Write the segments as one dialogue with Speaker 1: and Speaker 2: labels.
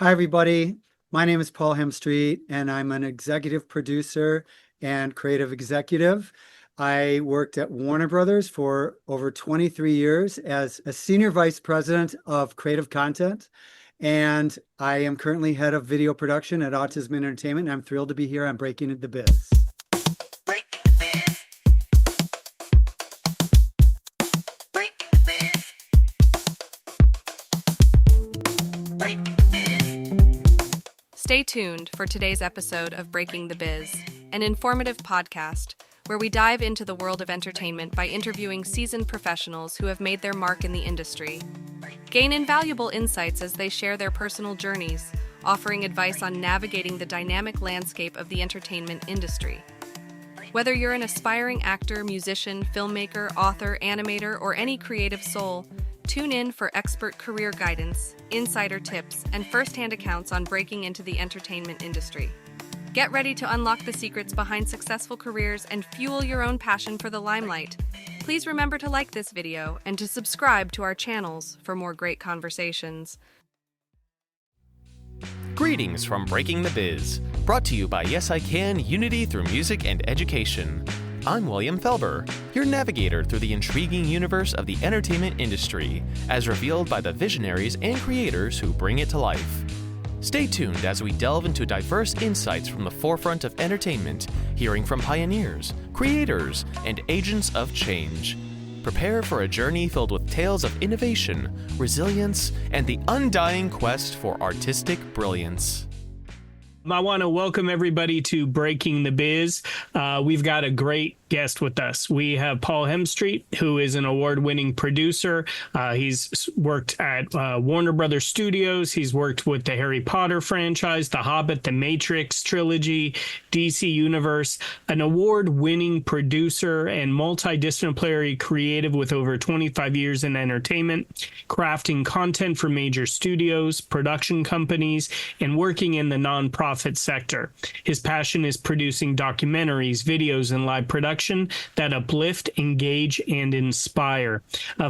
Speaker 1: Hi, everybody. My name is Paul Hemstreet, and I'm an executive producer and creative executive. I worked at Warner Brothers for over 23 years as a senior vice president of creative content. And I am currently head of video production at Autism Entertainment. And I'm thrilled to be here on Breaking the Biz.
Speaker 2: Stay tuned for today's episode of Breaking the Biz, an informative podcast where we dive into the world of entertainment by interviewing seasoned professionals who have made their mark in the industry. Gain invaluable insights as they share their personal journeys, offering advice on navigating the dynamic landscape of the entertainment industry. Whether you're an aspiring actor, musician, filmmaker, author, animator, or any creative soul, tune in for expert career guidance, insider tips, and first-hand accounts on breaking into the entertainment industry. Get ready to unlock the secrets behind successful careers and fuel your own passion for the limelight. Please remember to like this video and to subscribe to our channels for more great conversations.
Speaker 3: Greetings from Breaking the Biz, brought to you by Yes I Can Unity Through Music and Education. I'm William Felber, your navigator through the intriguing universe of the entertainment industry, as revealed by the visionaries and creators who bring it to life. Stay tuned as we delve into diverse insights from the forefront of entertainment, hearing from pioneers, creators, and agents of change. Prepare for a journey filled with tales of innovation, resilience, and the undying quest for artistic brilliance.
Speaker 4: I want to welcome everybody to Breaking the Biz. We've got a great guest with us. We have Paul Hemstreet, who is an award-winning producer. He's worked at Warner Brothers Studios. He's worked with the Harry Potter franchise, the Hobbit, the Matrix trilogy, DC Universe, an award-winning producer and multidisciplinary creative with over 25 years in entertainment, crafting content for major studios, production companies, and working in the nonprofit sector. His passion is producing documentaries, videos, and live production that uplift, engage, and inspire,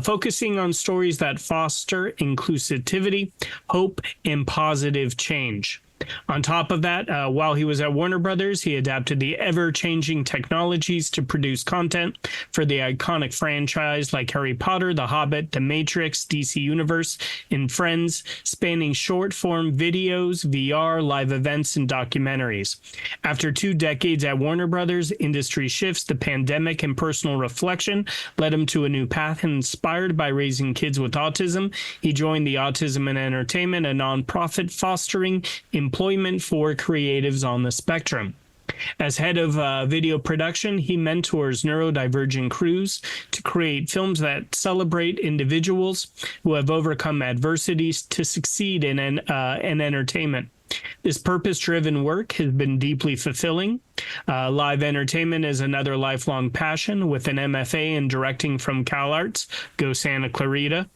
Speaker 4: focusing on stories that foster inclusivity, hope, and positive change. On top of that, while he was at Warner Brothers, he adapted the ever-changing technologies to produce content for the iconic franchise like Harry Potter, The Hobbit, The Matrix, DC Universe, and Friends, spanning short-form videos, VR, live events, and documentaries. After 2 decades at Warner Brothers, industry shifts, the pandemic, and personal reflection led him to a new path. Inspired by raising kids with autism, he joined the Autism and Entertainment, a nonprofit fostering employment for creatives on the spectrum. As head of video production, he mentors neurodivergent crews to create films that celebrate individuals who have overcome adversities to succeed in entertainment. This purpose-driven work has been deeply fulfilling. Live entertainment is another lifelong passion, with an MFA in directing from CalArts, go Santa Clarita.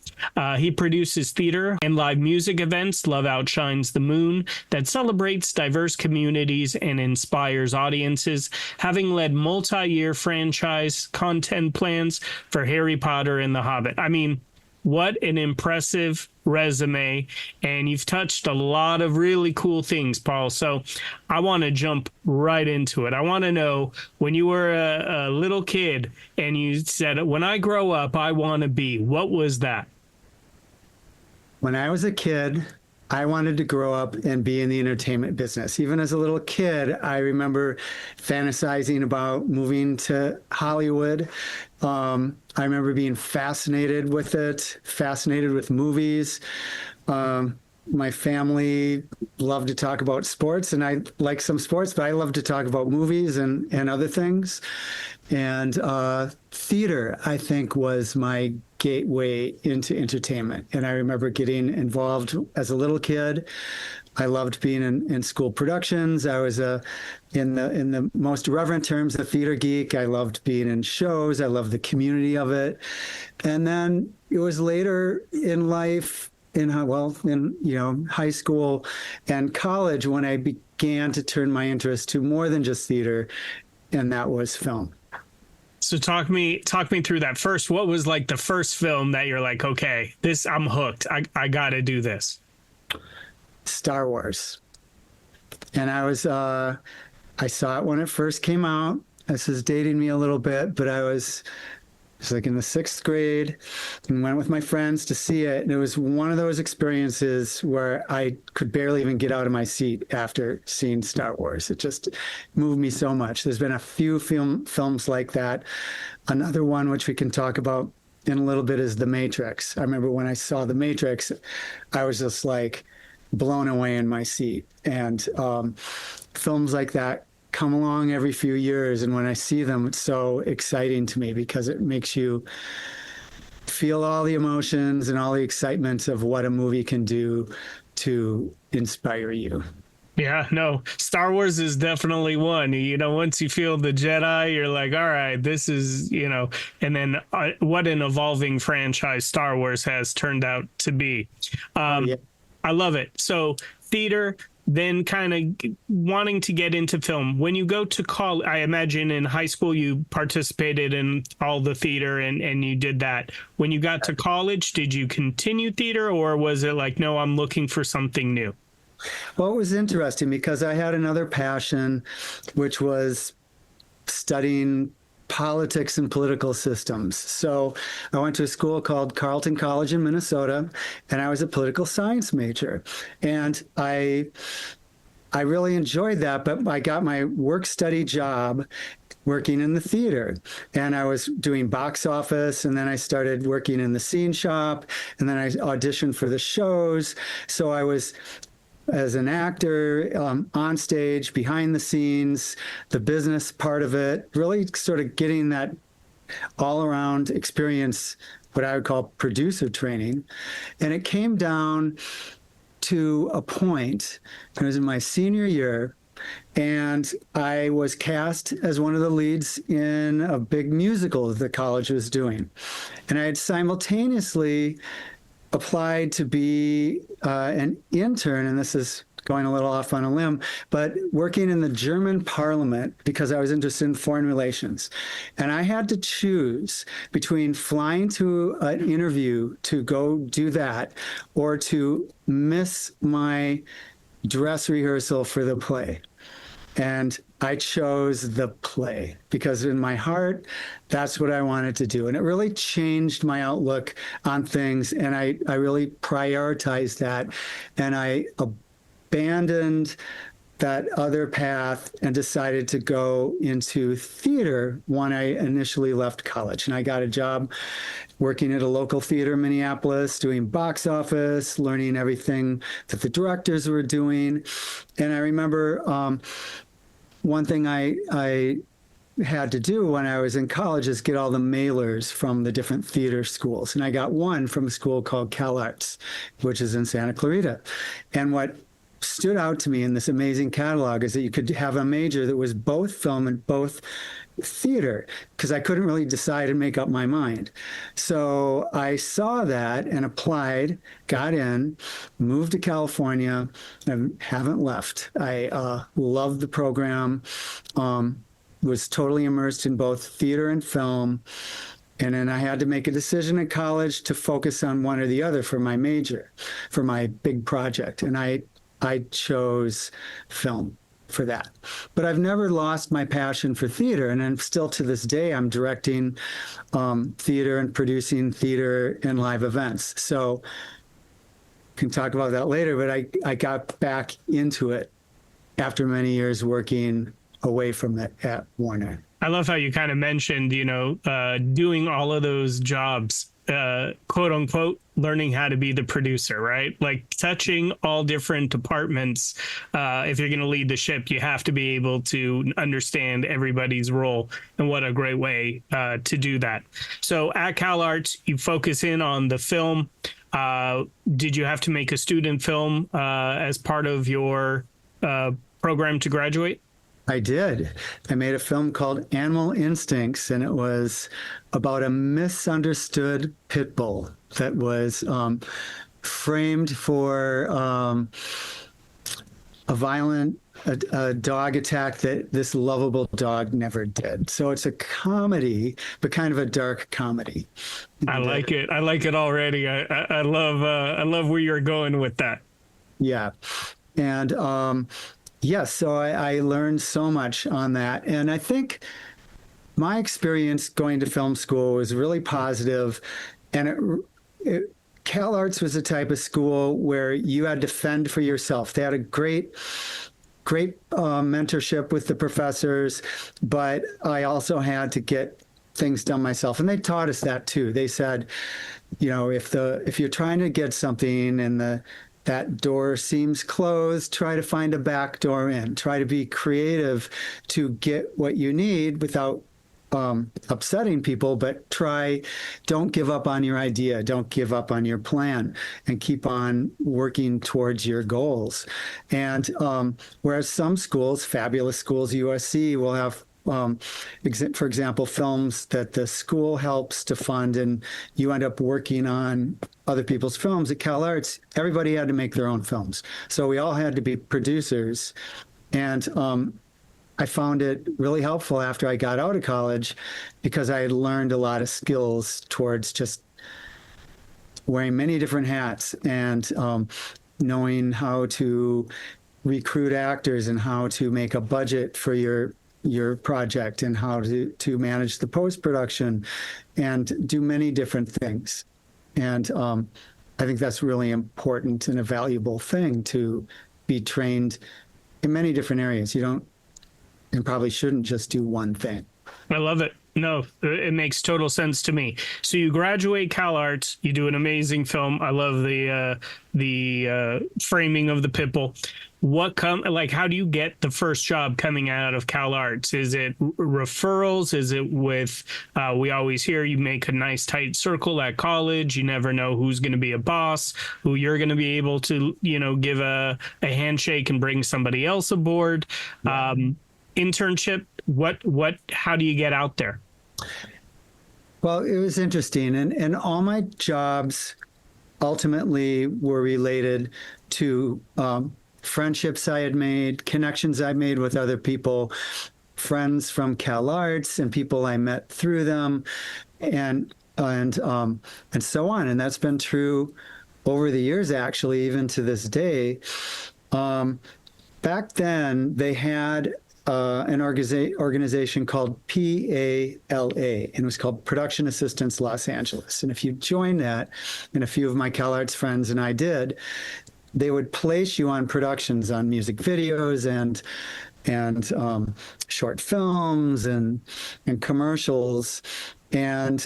Speaker 4: He produces theater and live music events, Love Outshines the Moon, that celebrates diverse communities and inspires audiences, having led multi-year franchise content plans for Harry Potter and The Hobbit. I mean, what an impressive resume, and you've touched a lot of really cool things, Paul. So I want to jump right into it. I want to know, when you were a little kid and you said, when I grow up, I want to be, what was that?
Speaker 1: When I was a kid, I wanted to grow up and be in the entertainment business. Even as a little kid, I remember fantasizing about moving to Hollywood. I remember being fascinated with it, fascinated with movies. My family loved to talk about sports, and I like some sports, but I love to talk about movies and other things. And theater, I think, was my gateway into entertainment. And I remember getting involved as a little kid. I loved being in school productions. I was in the most reverent terms, a theater geek. I loved being in shows. I loved the community of it. And then it was later in life, in high school and college, when I began to turn my interest to more than just theater, and that was film.
Speaker 4: So talk me through that. First, what was like the first film that you're like, okay, this, I'm hooked. I got to do this.
Speaker 1: Star Wars. And I saw it when it first came out. This is dating me a little bit, but I was like in the 6th grade and went with my friends to see it. And it was one of those experiences where I could barely even get out of my seat after seeing Star Wars. It just moved me so much. There's been a few films like that. Another one, which we can talk about in a little bit, is The Matrix. I remember when I saw The Matrix, I was just like blown away in my seat. And films like that come along every few years, and when I see them, it's so exciting to me because it makes you feel all the emotions and all the excitement of what a movie can do to inspire you.
Speaker 4: Yeah, no, Star Wars is definitely one. Once you feel the Jedi, you're like, all right, this is, and then what an evolving franchise Star Wars has turned out to be.
Speaker 1: Yeah.
Speaker 4: I love it. So theater, then kind of wanting to get into film. When you go to college, I imagine in high school you participated in all the theater and you did that. When you got to college, did you continue theater, or was it like, no, I'm looking for something new?
Speaker 1: Well, it was interesting because I had another passion, which was studying politics and political systems. So I went to a school called Carleton College in Minnesota, and I was a political science major. And I really enjoyed that, but I got my work-study job working in the theater. And I was doing box office, and then I started working in the scene shop, and then I auditioned for the shows. So I was, as an actor, on stage, behind the scenes, the business part of it, really sort of getting that all-around experience, what I would call producer training. And it came down to a point, it was in my senior year, and I was cast as one of the leads in a big musical the college was doing. And I had simultaneously applied to be an intern, and this is going a little off on a limb, but working in the German parliament because I was interested in foreign relations. And I had to choose between flying to an interview to go do that or to miss my dress rehearsal for the play. And I chose the play because in my heart, that's what I wanted to do. And it really changed my outlook on things. And I really prioritized that. And I abandoned that other path and decided to go into theater when I initially left college. And I got a job working at a local theater in Minneapolis, doing box office, learning everything that the directors were doing. And I remember one thing I had to do when I was in college is get all the mailers from the different theater schools. And I got one from a school called CalArts, which is in Santa Clarita. And what stood out to me in this amazing catalog is that you could have a major that was both film and both theater, because I couldn't really decide and make up my mind. So I saw that and applied, got in, moved to California, and haven't left. I loved the program, was totally immersed in both theater and film. And then I had to make a decision in college to focus on one or the other for my major, for my big project. And I chose film for that. But I've never lost my passion for theater. And then still to this day, I'm directing theater and producing theater and live events. So can talk about that later, but I got back into it after many years working away from it at Warner.
Speaker 4: I love how you kind of mentioned, doing all of those jobs, quote unquote, learning how to be the producer, right? Like touching all different departments. If you're going to lead the ship, you have to be able to understand everybody's role, and what a great way to do that. So at CalArts, you focus in on the film. Did you have to make a student film as part of your program to graduate?
Speaker 1: I did. I made a film called Animal Instincts, and it was about a misunderstood pit bull that was framed for a violent dog attack that this lovable dog never did. So it's a comedy, but kind of a dark comedy.
Speaker 4: I like it. I like it already. I love where you're going with that.
Speaker 1: Yeah. And yes, so I learned so much on that. And I think my experience going to film school was really positive. And CalArts was a type of school where you had to fend for yourself. They had a great mentorship with the professors, but I also had to get things done myself. And they taught us that too. They said, if you're trying to get something and that door seems closed, try to find a back door in. Try to be creative to get what you need without upsetting people, but don't give up on your idea. Don't give up on your plan, and keep on working towards your goals. And whereas some schools, fabulous schools, USC, will have, for example, films that the school helps to fund, and you end up working on other people's films. At CalArts, everybody had to make their own films. So we all had to be producers. And I found it really helpful after I got out of college, because I had learned a lot of skills towards just wearing many different hats, and knowing how to recruit actors, and how to make a budget for your project, and how to manage the post-production, and do many different things. And I think that's really important and a valuable thing, to be trained in many different areas. You don't, and probably shouldn't, just do one thing.
Speaker 4: I love it. No, it makes total sense to me. So you graduate CalArts, you do an amazing film. I love the framing of the Pipple. How do you get the first job coming out of CalArts? Is it referrals? Is it with, we always hear you make a nice tight circle at college. You never know who's going to be a boss, who you're going to be able to, give a handshake and bring somebody else aboard. Yeah. Internship, how do you get out there?
Speaker 1: Well, it was interesting. And all my jobs ultimately were related to friendships I had made, connections I made with other people, friends from CalArts, and people I met through them, and so on. And that's been true over the years, actually, even to this day. Back then, they had an organization called PALA, and it was called Production Assistance Los Angeles. And if you joined that, and a few of my CalArts friends and I did, they would place you on productions, on music videos and short films and commercials. And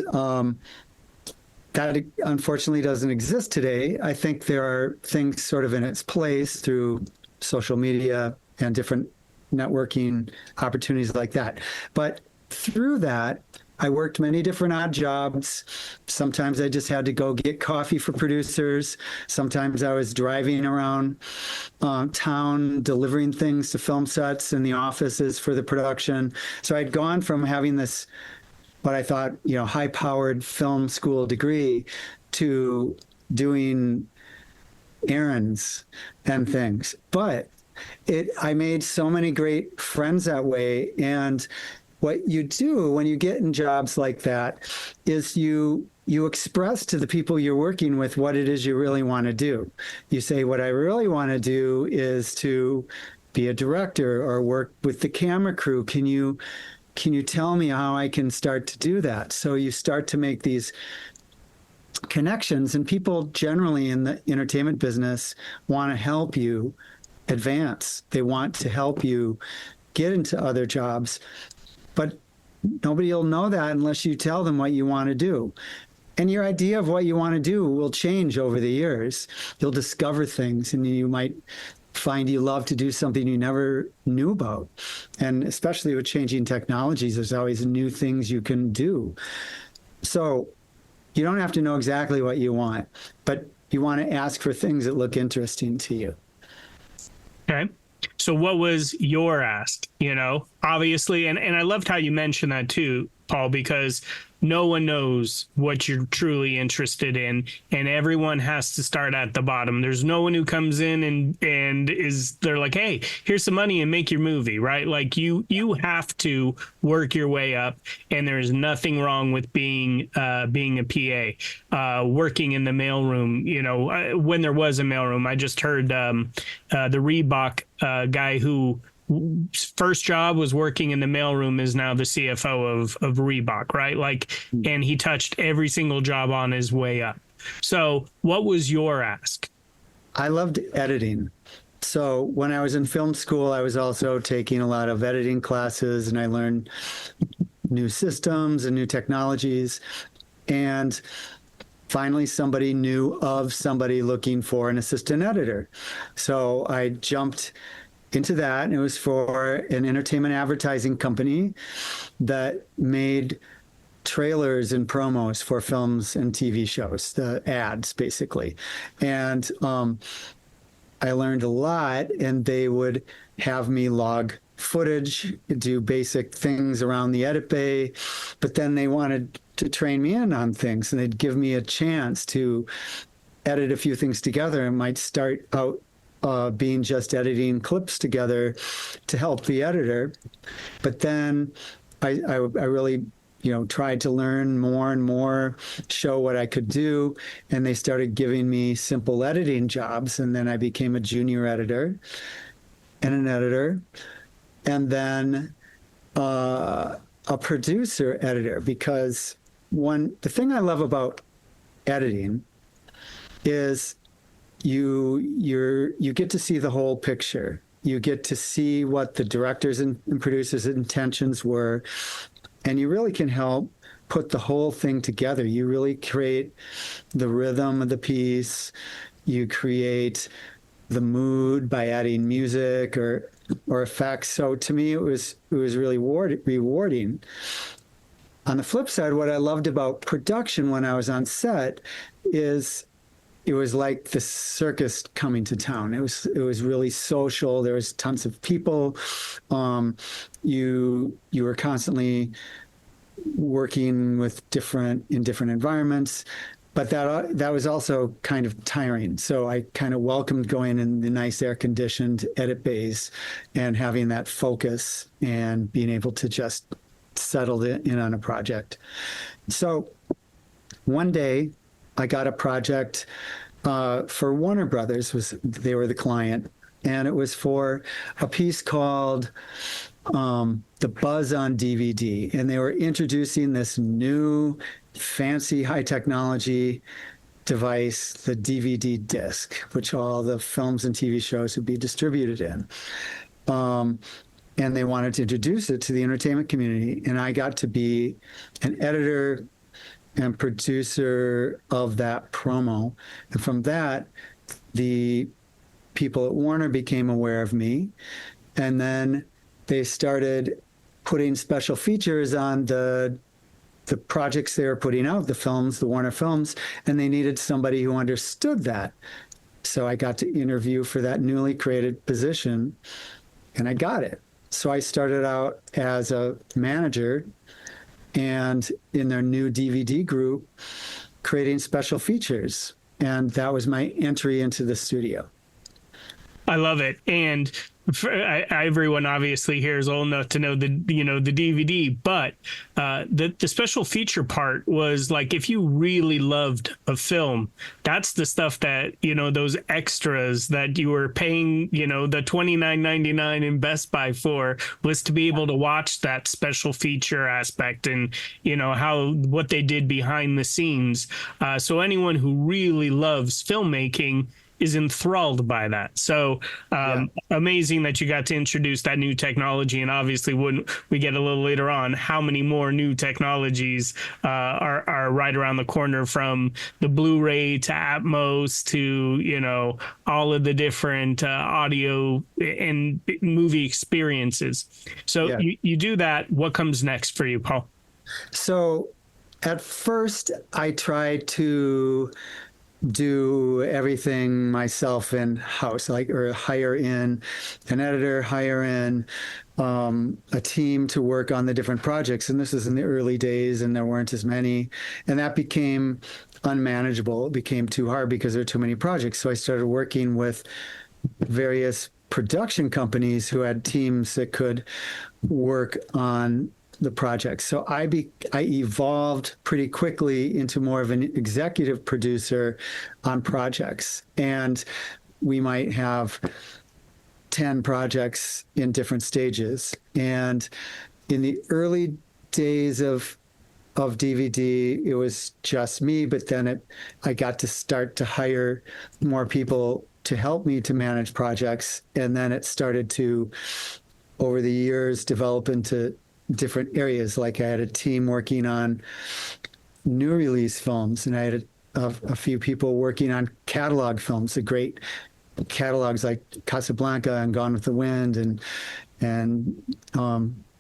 Speaker 1: that unfortunately doesn't exist today. I think there are things sort of in its place through social media and different networking opportunities like that. But through that, I worked many different odd jobs. Sometimes I just had to go get coffee for producers. Sometimes I was driving around town, delivering things to film sets in the offices for the production. So I'd gone from having this, what I thought, high-powered film school degree, to doing errands and things. But I made so many great friends that way. And what you do when you get in jobs like that is you express to the people you're working with what it is you really want to do. You say, what I really want to do is to be a director or work with the camera crew. Can you tell me how I can start to do that? So you start to make these connections, and people generally in the entertainment business want to help you advance. They want to help you get into other jobs, but nobody will know that unless you tell them what you want to do. And your idea of what you want to do will change over the years. You'll discover things, and you might find you love to do something you never knew about. And especially with changing technologies, there's always new things you can do. So you don't have to know exactly what you want, but you want to ask for things that look interesting to you.
Speaker 4: Okay. So what was your ask? Obviously, and I loved how you mentioned that too. Paul, because no one knows what you're truly interested in, and everyone has to start at the bottom. There's no one who comes in and they're like, hey, here's some money and make your movie, right? Like you have to work your way up, and there's nothing wrong with being a PA, working in the mailroom. You know, when there was a mailroom, I just heard the Reebok guy who first job was working in the mailroom is now the CFO of Reebok, right? Like, and he touched every single job on his way up. So what was your ask?
Speaker 1: I loved editing. So when I was in film school, I was also taking a lot of editing classes, and I learned new systems and new technologies. And finally, somebody knew of somebody looking for an assistant editor. So I jumped into that, and it was for an entertainment advertising company that made trailers and promos for films and TV shows, the ads basically. And I learned a lot, and they would have me log footage, do basic things around the edit bay, but then they wanted to train me in on things, and they'd give me a chance to edit a few things together. And might start out being just editing clips together to help the editor. But then I really, tried to learn more and more, show what I could do. And they started giving me simple editing jobs. And then I became a junior editor and an editor. And then a producer editor, because the thing I love about editing is you get to see the whole picture. You get to see what the directors and producers' intentions were, and you really can help put the whole thing together. You really create the rhythm of the piece. You create the mood by adding music or effects. So to me, it was really rewarding. On the flip side, what I loved about production when I was on set is it was like the circus coming to town. It was really social. There was tons of people. You were constantly working with in different environments, but that was also kind of tiring. So I kind of welcomed going in the nice air-conditioned edit bays and having that focus and being able to just settle in on a project. So one day, I got a project for Warner Brothers. They were the client, and it was for a piece called The Buzz on DVD, and they were introducing this new fancy high technology device, the DVD disc, which all the films and TV shows would be distributed in. And they wanted to introduce it to the entertainment community, and I got to be an editor and producer of that promo. And from that, the people at Warner became aware of me. And then they started putting special features on the projects they were putting out, the films, the Warner films, and they needed somebody who understood that. So I got to interview for that newly created position, and I got it. So I started out as a manager and in their new DVD group, creating special features. And that was my entry into the studio.
Speaker 4: I love it. And everyone obviously here is old enough to know the DVD, but the special feature part was like, if you really loved a film, that's the stuff that, those extras that you were paying, the $29.99 in Best Buy for, was to be able to watch that special feature aspect and, what they did behind the scenes. So anyone who really loves filmmaking is enthralled by that. So amazing that you got to introduce that new technology. And obviously, when we get a little later on, how many more new technologies are right around the corner, from the Blu-ray to Atmos to, all of the different audio and movie experiences. So you do that. What comes next for you, Paul?
Speaker 1: So at first, I tried to do everything myself in house, like, or hire in an editor, hire in a team to work on the different projects. And this is in the early days, and there weren't as many. And that became unmanageable. It became too hard because there are too many projects. So I started working with various production companies who had teams that could work on the projects. So I evolved pretty quickly into more of an executive producer on projects. And we might have 10 projects in different stages. And in the early days of DVD, it was just me, but then I got to start to hire more people to help me to manage projects. And then it started to, over the years, develop into different areas. Like I had a team working on new release films, and I had a few people working on catalog films, the great catalogs like Casablanca and Gone with the Wind and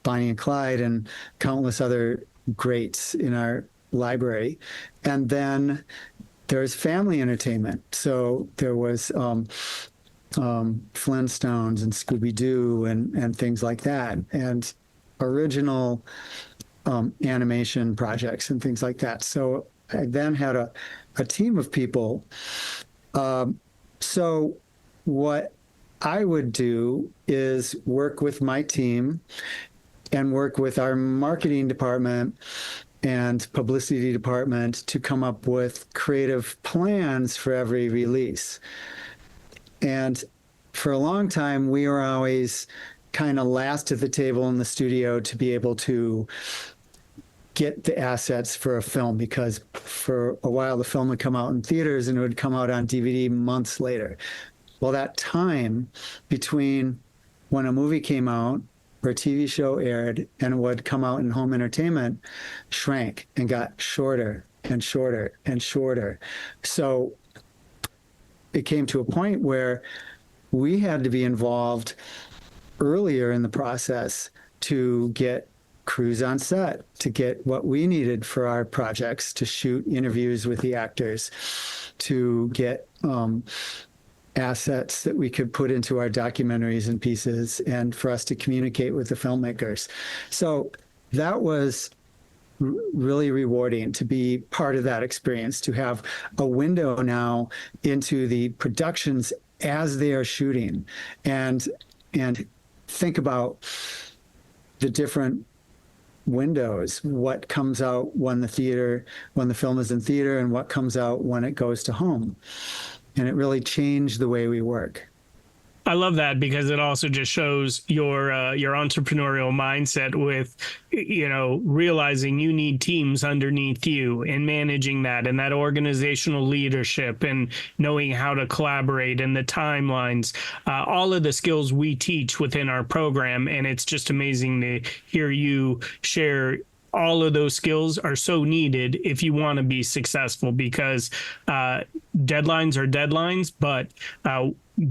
Speaker 1: Bonnie and Clyde and countless other greats in our library. And then there's family entertainment. So there was Flintstones and Scooby-Doo and things like that, and original animation projects and things like that. So I then had a team of people. So what I would do is work with my team and work with our marketing department and publicity department to come up with creative plans for every release. And for a long time, we were always kind of last at the table in the studio to be able to get the assets for a film, because for a while the film would come out in theaters and it would come out on DVD months later. Well, that time between when a movie came out or a TV show aired and would come out in home entertainment shrank and got shorter and shorter and shorter. So it came to a point where we had to be involved earlier in the process to get crews on set, to get what we needed for our projects, to shoot interviews with the actors, to get assets that we could put into our documentaries and pieces, and for us to communicate with the filmmakers. So that was really rewarding to be part of that experience, to have a window now into the productions as they are shooting, and think about the different windows, what comes out when the film is in theater, and what comes out when it goes to home. And it really changed the way we work.
Speaker 4: I love that, because it also just shows your entrepreneurial mindset with, realizing you need teams underneath you and managing that, and that organizational leadership and knowing how to collaborate and the timelines, all of the skills we teach within our program. And it's just amazing to hear you share. All of those skills are so needed if you want to be successful, because deadlines are deadlines, but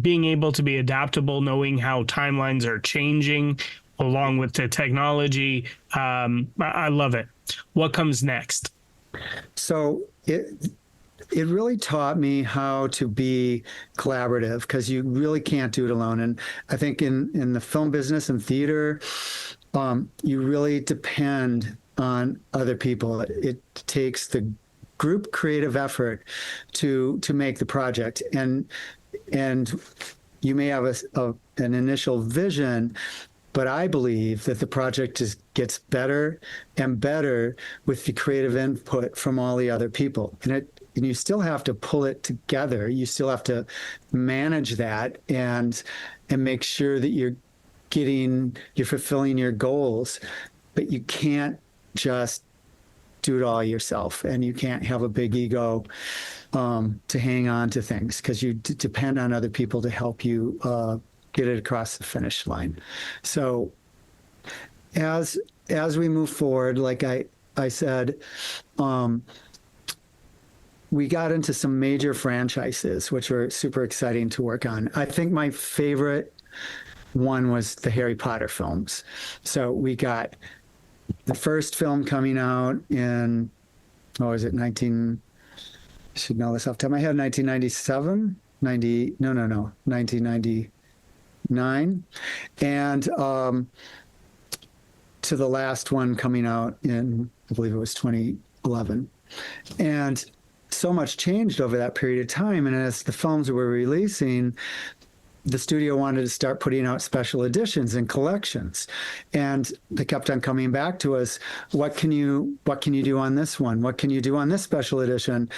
Speaker 4: being able to be adaptable, knowing how timelines are changing along with the technology, I love it. What comes next?
Speaker 1: So it really taught me how to be collaborative, because you really can't do it alone. And I think in the film business and theater, you really depend on other people. It takes the group creative effort to make the project, and you may have an initial vision, but I believe that the project gets better and better with the creative input from all the other people, and you still have to pull it together. You still have to manage that and make sure that you're fulfilling your goals, but you can't just do it all yourself, and you can't have a big ego to hang on to things, because you depend on other people to help you get it across the finish line. So as we move forward, like I said, we got into some major franchises, which were super exciting to work on. I think my favorite one was the Harry Potter films. So we got the first film coming out in, 19 should know this off the top of my head, 1997, 1999. And to the last one coming out in, I believe it was 2011. And so much changed over that period of time. And as the films were releasing, the studio wanted to start putting out special editions and collections. And they kept on coming back to us. What can you do on this one? What can you do on this special edition?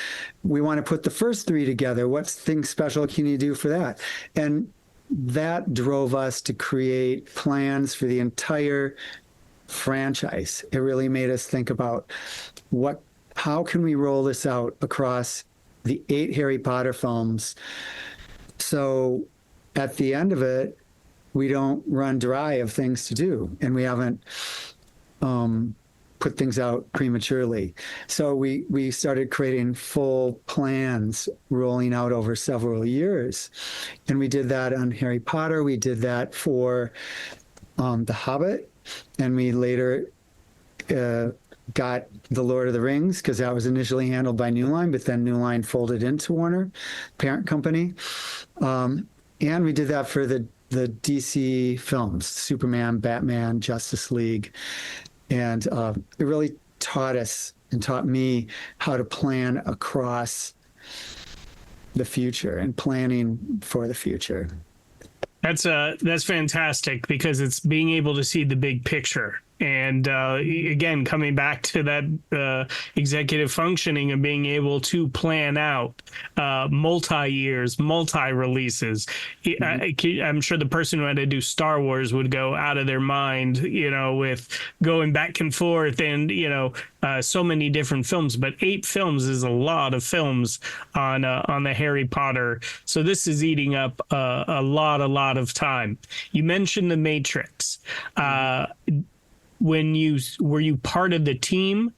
Speaker 1: We want to put the first three together. What thing special can you do for that? And that drove us to create plans for the entire franchise. It really made us think about how can we roll this out across the 8 Harry Potter films, so at the end of it, we don't run dry of things to do, and we haven't put things out prematurely. So we started creating full plans rolling out over several years. And we did that on Harry Potter. We did that for The Hobbit. And we later got The Lord of the Rings, because that was initially handled by New Line, but then New Line folded into Warner, parent company. And we did that for the DC films, Superman, Batman, Justice League. And it really taught us and taught me how to plan across the future and planning for the future.
Speaker 4: That's fantastic, because it's being able to see the big picture. And again, coming back to that executive functioning and being able to plan out multi-years, multi-releases. I'm sure the person who had to do Star Wars would go out of their mind, with going back and forth and, so many different films. But 8 films is a lot of films on the Harry Potter. So this is eating up a lot of time. You mentioned The Matrix. Were you part of the team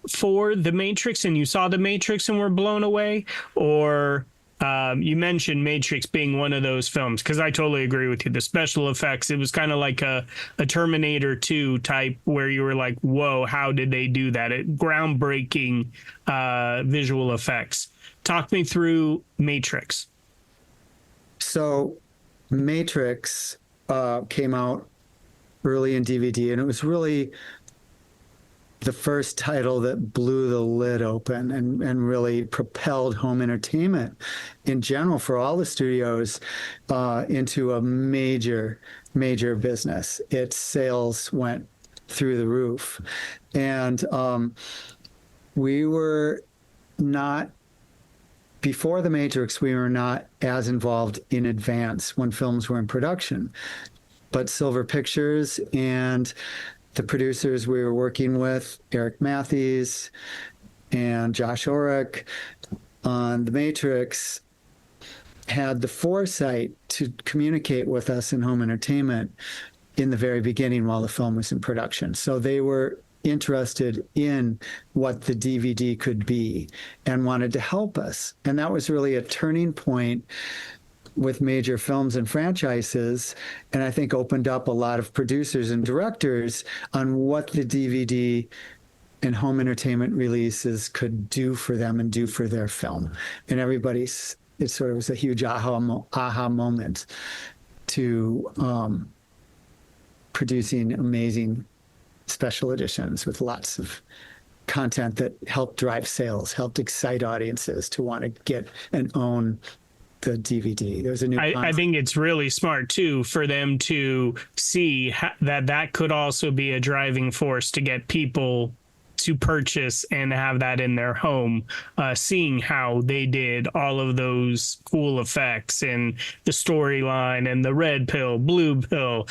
Speaker 4: for The Matrix, and you saw The Matrix and were blown away? Or you mentioned Matrix being one of those films, because I totally agree with you. The special effects, it was kind of like a Terminator 2 type, where you were like, whoa, how did they do that? Groundbreaking visual effects. Talk me through Matrix.
Speaker 1: So Matrix came out early in DVD, and it was really the first title that blew the lid open and really propelled home entertainment in general for all the studios into a major business. Its sales went through the roof. And we were not, before The Matrix, we were not as involved in advance when films were in production. But Silver Pictures and the producers we were working with, Eric Matthews and Josh Orrick on The Matrix, had the foresight to communicate with us in home entertainment in the very beginning while the film was in production. So they were interested in what the DVD could be and wanted to help us. And that was really a turning point with major films and franchises, and I think opened up a lot of producers and directors on what the DVD and home entertainment releases could do for them and do for their film. And it sort of was a huge aha moment to producing amazing special editions with lots of content that helped drive sales, helped excite audiences to want to get and own the DVD. There's a new.
Speaker 4: I think it's really smart too for them to see that could also be a driving force to get people to purchase and have that in their home, seeing how they did all of those cool effects and the storyline and the red pill, blue pill,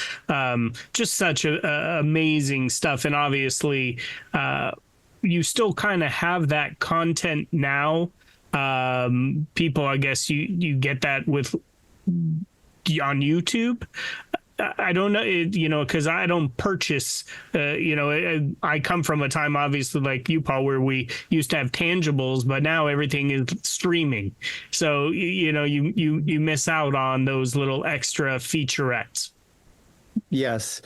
Speaker 4: just such amazing stuff. And obviously, you still kind of have that content now. People, I guess you get that with on YouTube. I don't know, because I don't purchase, I come from a time, obviously, like you, Paul, where we used to have tangibles, but now everything is streaming. So, you miss out on those little extra featurettes.
Speaker 1: Yes.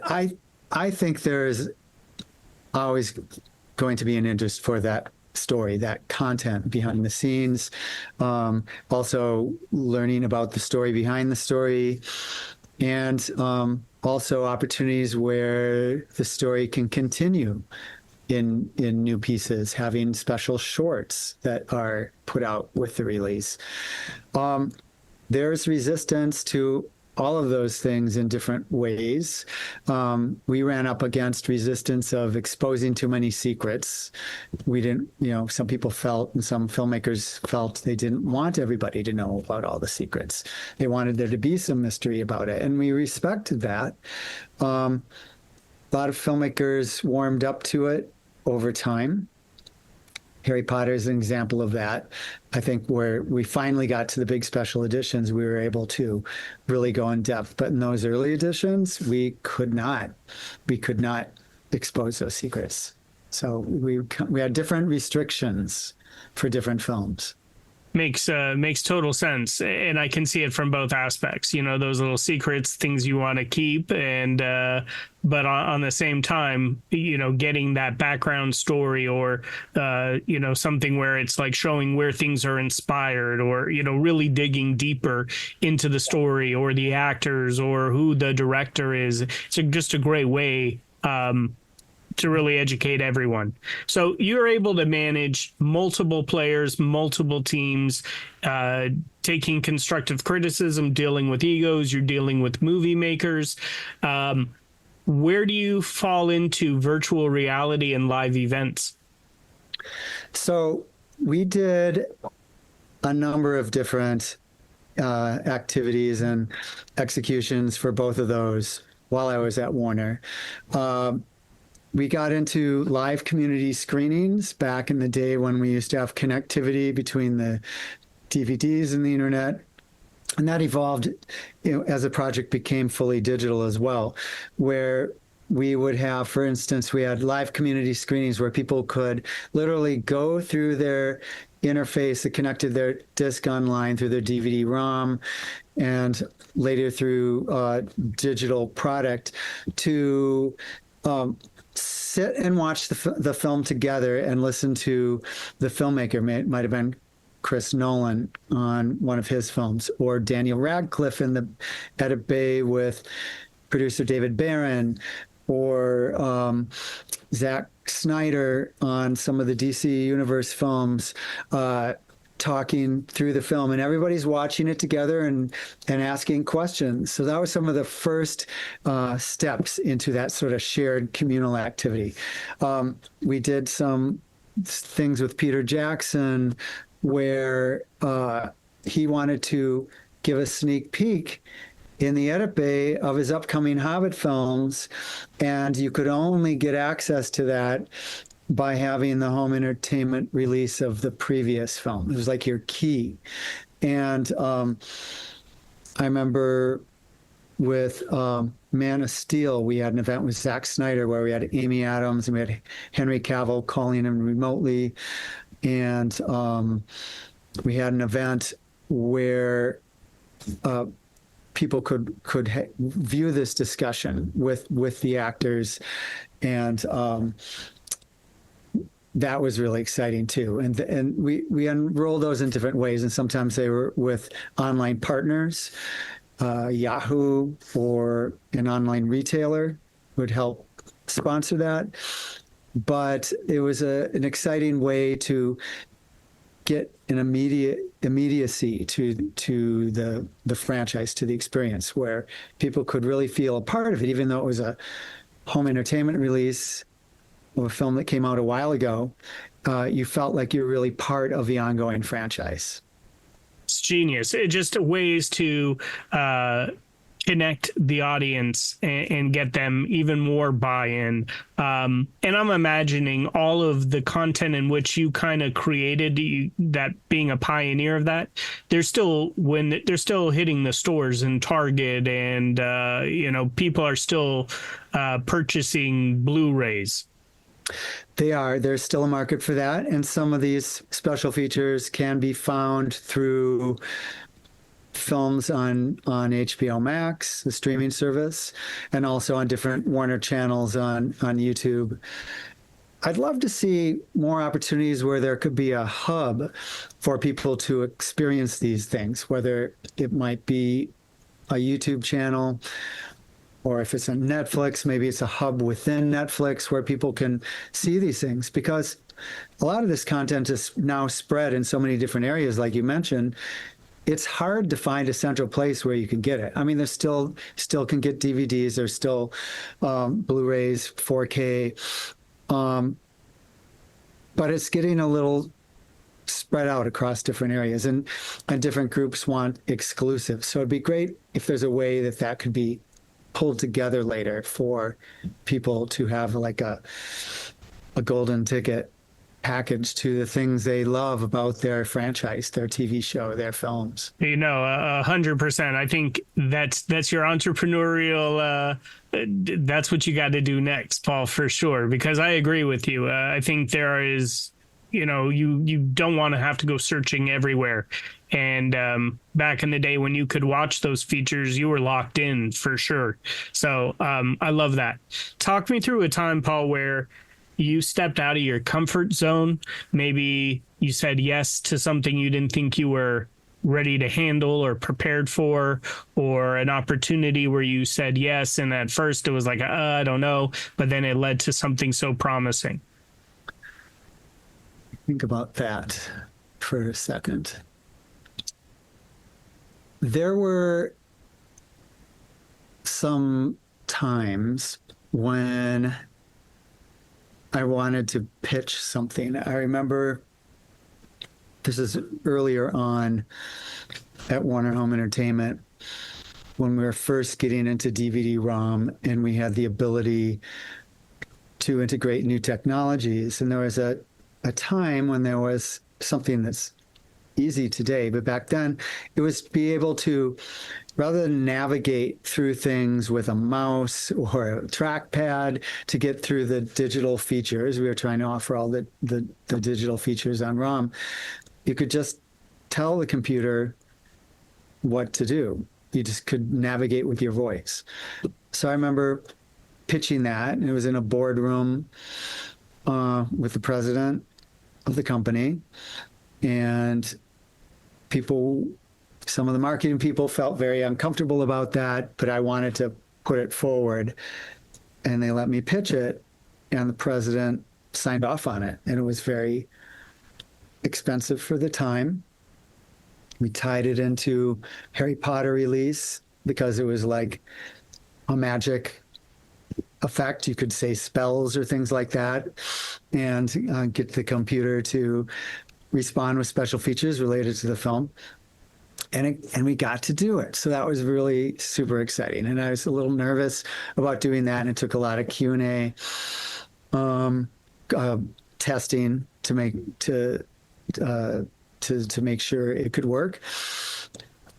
Speaker 1: I think there is always going to be an interest for that story, that content behind the scenes. Also learning about the story behind the story, and also opportunities where the story can continue in new pieces, having special shorts that are put out with the release. There's resistance to all of those things in different ways. We ran up against resistance of exposing too many secrets. We didn't, some people felt, and some filmmakers felt, they didn't want everybody to know about all the secrets. They wanted there to be some mystery about it, and we respected that. A lot of filmmakers warmed up to it over time. Harry Potter is an example of that. I think where we finally got to the big special editions, we were able to really go in depth. But in those early editions, we could not expose those secrets. So we had different restrictions for different films.
Speaker 4: Makes total sense, and I can see it from both aspects. Those little secrets, things you want to keep, and but on the same time, getting that background story, or something where it's like showing where things are inspired, or really digging deeper into the story or the actors or who the director is. It's just a great way to really educate everyone. So you're able to manage multiple players, multiple teams, taking constructive criticism, dealing with egos, you're dealing with movie makers. Where do you fall into virtual reality and live events?
Speaker 1: So we did a number of different activities and executions for both of those while I was at Warner. We got into live community screenings back in the day when we used to have connectivity between the DVDs and the internet. And that evolved as the project became fully digital as well, where we would have, for instance, we had live community screenings where people could literally go through their interface that connected their disc online through their DVD-ROM and later through digital product to sit and watch the film together and listen to the filmmaker. Might have been Chris Nolan on one of his films, or Daniel Radcliffe in the Edit Bay with producer David Barron, or Zack Snyder on some of the DC Universe films, talking through the film, and everybody's watching it together and asking questions. So that was some of the first steps into that sort of shared communal activity. We did some things with Peter Jackson where he wanted to give a sneak peek in the Edit Bay of his upcoming Hobbit films, and you could only get access to that by having the home entertainment release of the previous film. It was like your key. And I remember with Man of Steel, we had an event with Zack Snyder where we had Amy Adams and we had Henry Cavill calling him remotely. And we had an event where people could view this discussion with the actors, and that was really exciting too. And we unroll those in different ways, and sometimes they were with online partners. Yahoo or an online retailer would help sponsor that. But it was an exciting way to get an immediacy to the franchise, to the experience, where people could really feel a part of it, even though it was a home entertainment release of a film that came out a while ago. You felt like you're really part of the ongoing franchise.
Speaker 4: It's genius. It just ways to connect the audience and get them even more buy-in. And I'm imagining all of the content in which you kind of created, that being a pioneer of that, they're still hitting the stores and Target, and people are still purchasing Blu-rays.
Speaker 1: They are. There's still a market for that, and some of these special features can be found through films on HBO Max, the streaming service, and also on different Warner channels on YouTube. I'd love to see more opportunities where there could be a hub for people to experience these things, whether it might be a YouTube channel, or if it's on Netflix, maybe it's a hub within Netflix where people can see these things, because a lot of this content is now spread in so many different areas, like you mentioned. It's hard to find a central place where you can get it. I mean, there's still can get DVDs, there's still Blu-rays, 4K, but it's getting a little spread out across different areas, and different groups want exclusive. So it'd be great if there's a way that could be pulled together later for people to have like a golden ticket package to the things they love about their franchise, their TV show, their films.
Speaker 4: 100%. I think that's your entrepreneurial, that's what you got to do next, Paul, for sure, because I agree with you. I think there is, you don't want to have to go searching everywhere. And back in the day when you could watch those features, you were locked in for sure. So I love that. Talk me through a time, Paul, where you stepped out of your comfort zone. Maybe you said yes to something you didn't think you were ready to handle or prepared for, or an opportunity where you said yes, and at first it was like, I don't know, but then it led to something so promising.
Speaker 1: Think about that for a second. There were some times when I wanted to pitch something. I remember this is earlier on at Warner Home Entertainment, when we were first getting into DVD-ROM and we had the ability to integrate new technologies. And there was a time when there was something that's easy today, but back then it was be able to, rather than navigate through things with a mouse or a trackpad to get through the digital features. We were trying to offer all the digital features on ROM. You could just tell the computer what to do. You just could navigate with your voice. So I remember pitching that, and it was in a boardroom with the president of the company, and some of the marketing people felt very uncomfortable about that, but I wanted to put it forward, and they let me pitch it, and the president signed off on it, and it was very expensive for the time. We tied it into Harry Potter release because it was like a magic effect. You could say spells or things like that, and get the computer to respond with special features related to the film. And we got to do it. So that was really super exciting. And I was a little nervous about doing that. And it took a lot of Q&A testing to make sure it could work.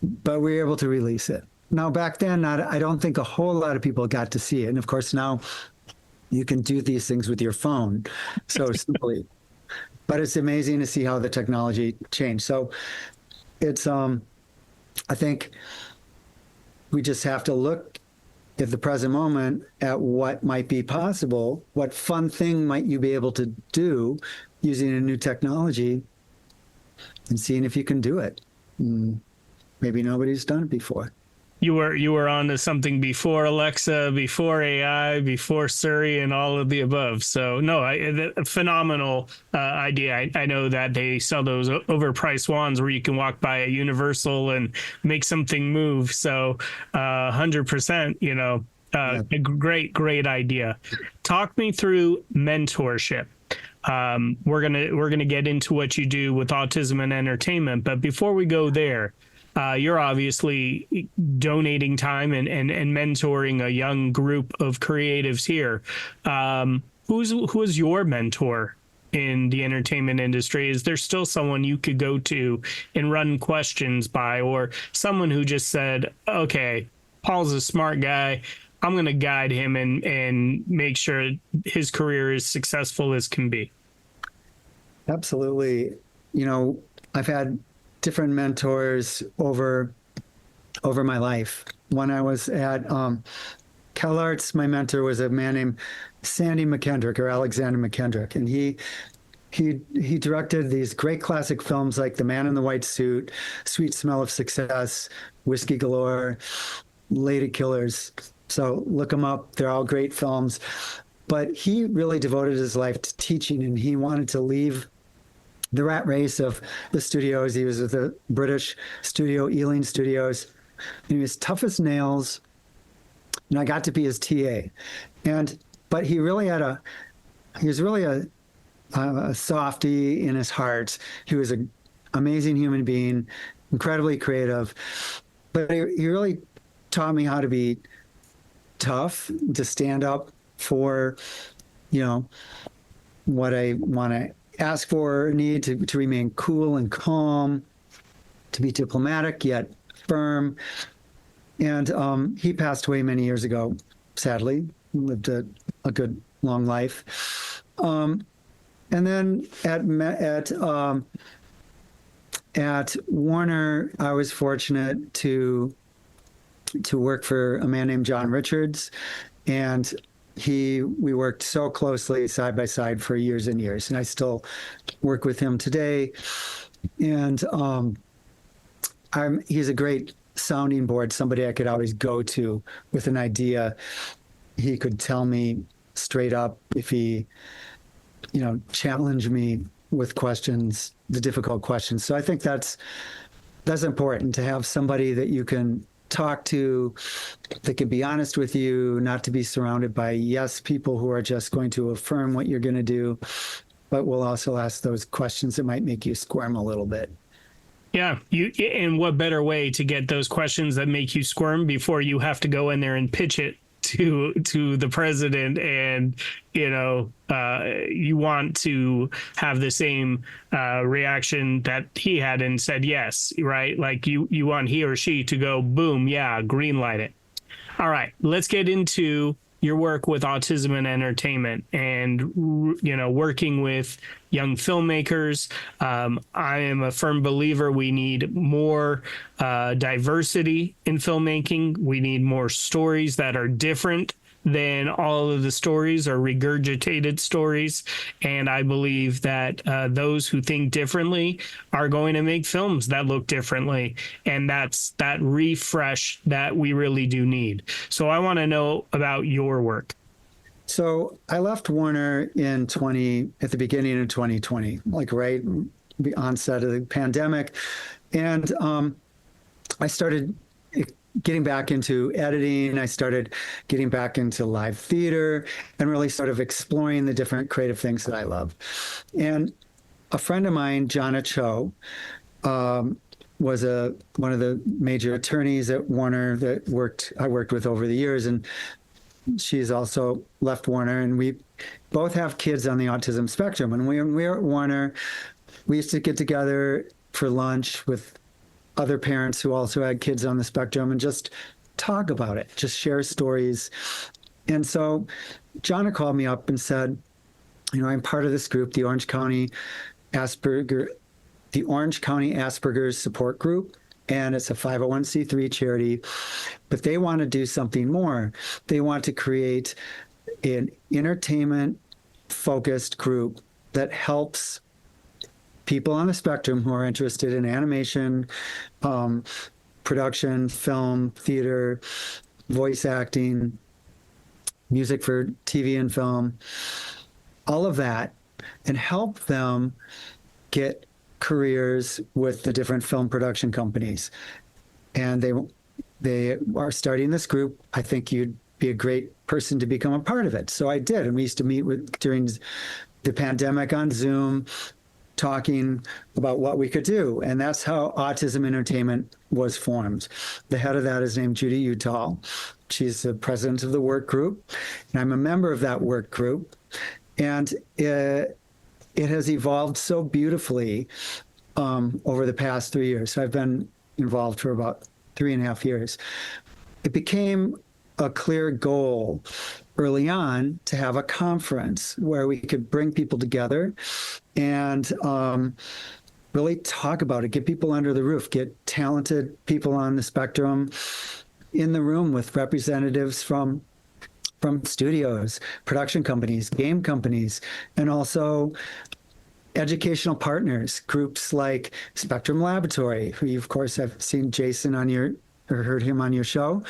Speaker 1: But we were able to release it. Now, back then, I don't think a whole lot of people got to see it. And of course, now you can do these things with your phone so simply. But it's amazing to see how the technology changed. So it's, I think we just have to look at the present moment at what might be possible, what fun thing might you be able to do using a new technology, and seeing if you can do it. Maybe nobody's done it before.
Speaker 4: You were on to something before Alexa, before AI, before Siri, and all of the above. So no, a phenomenal idea. I know that they sell those overpriced wands where you can walk by a Universal and make something move. So 100%, a great idea. Talk me through mentorship. We're gonna get into what you do with autism and entertainment, but before we go there, you're obviously donating time and mentoring a young group of creatives here. Who is your mentor in the entertainment industry? Is there still someone you could go to and run questions by, or someone who just said, okay, Paul's a smart guy, I'm going to guide him and make sure his career is successful as can be?
Speaker 1: Absolutely. I've had different mentors over my life. When I was at CalArts, my mentor was a man named Sandy McKendrick or Alexander McKendrick, and he directed these great classic films like The Man in the White Suit, Sweet Smell of Success, Whiskey Galore, Lady Killers. So look them up. They're all great films. But he really devoted his life to teaching, and he wanted to leave the rat race of the studios. He was with the British studio, Ealing Studios, and he was tough as nails. And I got to be his TA. But he was really a softy in his heart. He was an amazing human being, incredibly creative. But he really taught me how to be tough, to stand up for, what I want to ask for or need, to remain cool and calm, to be diplomatic yet firm. And he passed away many years ago, sadly. He lived a good, long life. And then at Warner, I was fortunate to work for a man named John Richards, and we worked so closely side by side for years and years, and I still work with him today. And he's a great sounding board, somebody I could always go to with an idea. He could tell me straight up if he, challenged me with questions, the difficult questions. So I think that's important, to have somebody that you can talk to, that can be honest with you, not to be surrounded by people who are just going to affirm what you're going to do, but will also ask those questions that might make you squirm a little bit.
Speaker 4: Yeah. And what better way to get those questions that make you squirm before you have to go in there and pitch it to the president, and you want to have the same reaction that he had and said yes, right? Like you want he or she to go boom, yeah, green light it. All right, let's get into your work with autism and entertainment, and working with young filmmakers. I am a firm believer we need more diversity in filmmaking. We need more stories that are different than all of the stories or regurgitated stories. And I believe that those who think differently are going to make films that look differently. And that's that refresh that we really do need. So I want to know about your work.
Speaker 1: So I left Warner at the beginning of 2020, like right the onset of the pandemic. And I started getting back into editing. I started getting back into live theater and really sort of exploring the different creative things that I love. And a friend of mine, Jonna Cho, was one of the major attorneys at Warner that I worked with over the years. And she's also left Warner, and we both have kids on the autism spectrum. And when we were at Warner, we used to get together for lunch with other parents who also had kids on the spectrum and just talk about it, just share stories. And so Jonna called me up and said, I'm part of this group, the Orange County Asperger's Support Group. And it's a 501c3 charity, but they want to do something more. They want to create an entertainment-focused group that helps people on the spectrum who are interested in animation, production, film, theater, voice acting, music for TV and film, all of that, and help them get careers with the different film production companies. And they are starting this group. I think you'd be a great person to become a part of it. So I did. And we used to meet during the pandemic on Zoom, talking about what we could do. And that's how Autism Entertainment was formed. The head of that is named Judy Utah. She's the president of the work group. And I'm a member of that work group. And it has evolved so beautifully over the past 3 years. So I've been involved for about 3.5 years. It became a clear goal early on to have a conference where we could bring people together and really talk about it, get people under the roof, get talented people on the spectrum in the room with representatives from from studios, production companies, game companies, and also educational partners, groups like Spectrum Laboratory, who you, of course, have seen Jason on your, or heard him on your show,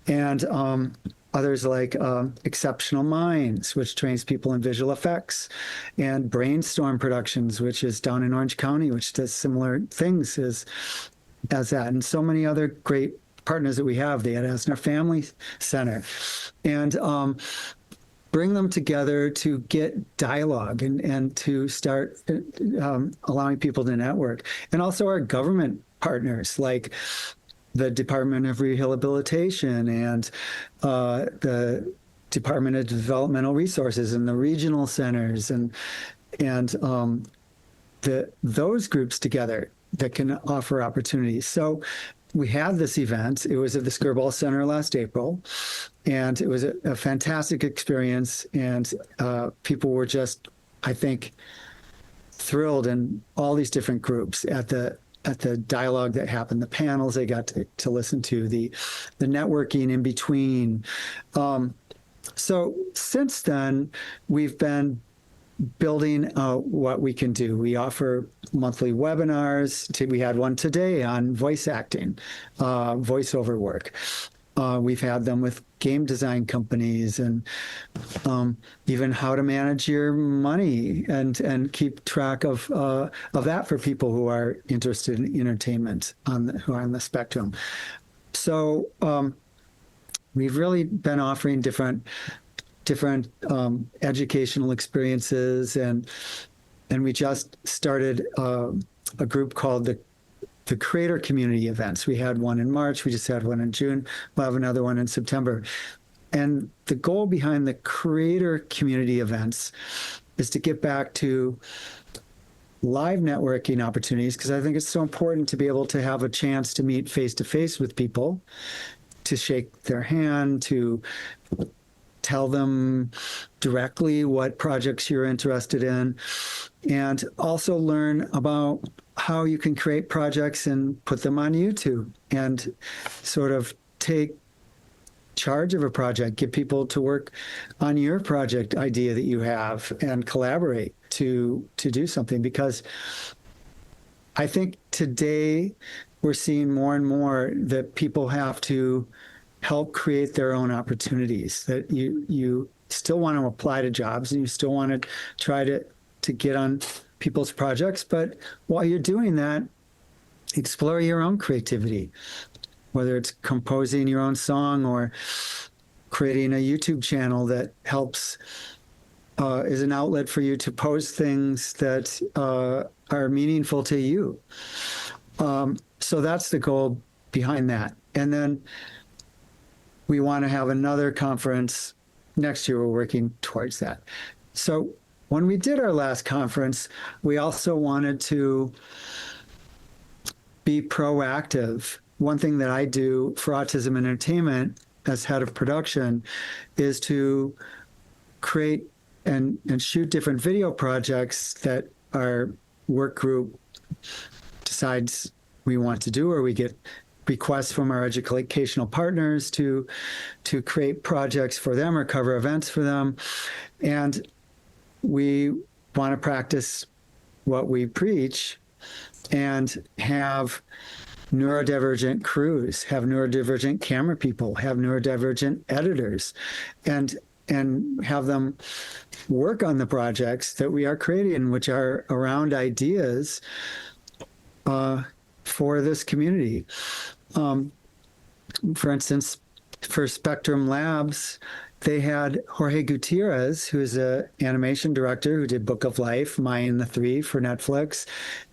Speaker 1: and others like Exceptional Minds, which trains people in visual effects, and Brainstorm Productions, which is down in Orange County, which does similar things as that, and so many other great partners that we have. The Ed Asner Family Center, and bring them together to get dialogue and to start allowing people to network. And also our government partners like the Department of Rehabilitation and the Department of Developmental Resources and the regional centers and those groups together that can offer opportunities. So we had this event. It was at the Skirball Center last April, and it was a fantastic experience. And people were just, I think, thrilled in all these different groups at the dialogue that happened, the panels they got to listen to, the networking in between. So since then, we've been building what we can do. We offer monthly webinars. We had one today on voice acting, voiceover work. We've had them with game design companies and even how to manage your money and keep track of that for people who are interested in entertainment who are on the spectrum. So we've really been offering different educational experiences, and we just started a group called the Creator Community Events. We had one in March. We just had one in June. We'll have another one in September. And the goal behind the Creator Community Events is to get back to live networking opportunities, because I think it's so important to be able to have a chance to meet face-to-face with people, to shake their hand, to tell them directly what projects you're interested in, and also learn about how you can create projects and put them on YouTube and sort of take charge of a project, get people to work on your project idea that you have and collaborate to do something. Because I think today we're seeing more and more that people have to help create their own opportunities, that you still want to apply to jobs and you still want to try to get on people's projects. But while you're doing that, explore your own creativity, whether it's composing your own song or creating a YouTube channel that helps, is an outlet for you to post things that are meaningful to you. So that's the goal behind that. And then we want to have another conference next year. We're working towards that. So when we did our last conference, we also wanted to be proactive. One thing that I do for Autism Entertainment as head of production is to create and shoot different video projects that our work group decides we want to do, or we get requests from our educational partners to create projects for them or cover events for them. And we want to practice what we preach and have neurodivergent crews, have neurodivergent camera people, have neurodivergent editors, and have them work on the projects that we are creating, which are around ideas for this community. For instance, for Spectrum Labs, they had Jorge Gutierrez, who is an animation director who did Book of Life, Maya and the Three for Netflix.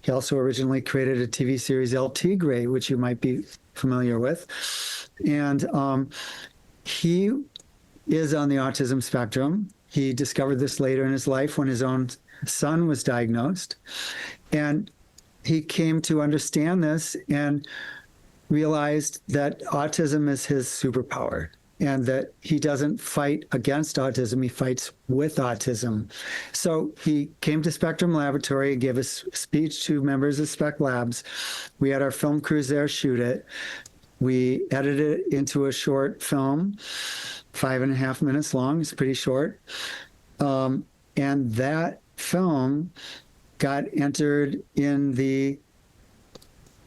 Speaker 1: He also originally created a TV series, El Tigre, which you might be familiar with. And he is on the autism spectrum. He discovered this later in his life when his own son was diagnosed. And he came to understand this and realized that autism is his superpower, and that he doesn't fight against autism, he fights with autism. So he came to Spectrum Laboratory and gave a speech to members of Spec Labs. We had our film crews there shoot it. we edited it into a short film, 5.5 minutes long. It's pretty short. And that film got entered in the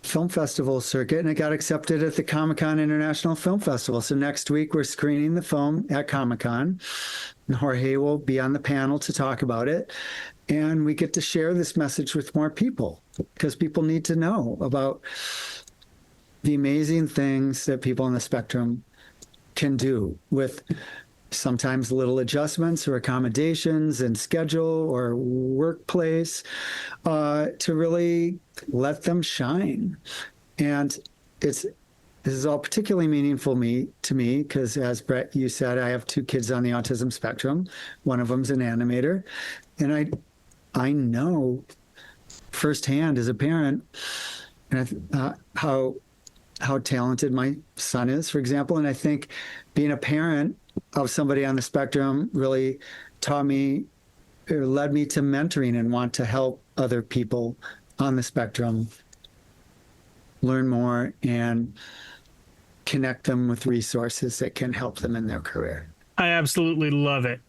Speaker 1: film festival circuit, and it got accepted at the Comic-Con International Film Festival. So next week we're screening the film at Comic-Con, and Jorge will be on the panel to talk about it. And we get to share this message with more people, because people need to know about the amazing things that people on the spectrum can do with sometimes little adjustments or accommodations in schedule or workplace, to really let them shine. And this is all particularly meaningful to me because, as Brett, you said, I have 2 kids on the autism spectrum. One of them's an animator, and I know firsthand as a parent how talented my son is, for example. And I think being a parent of somebody on the spectrum really taught me, or led me to mentoring and want to help other people on the spectrum learn more and connect them with resources that can help them in their career.
Speaker 4: I absolutely love it.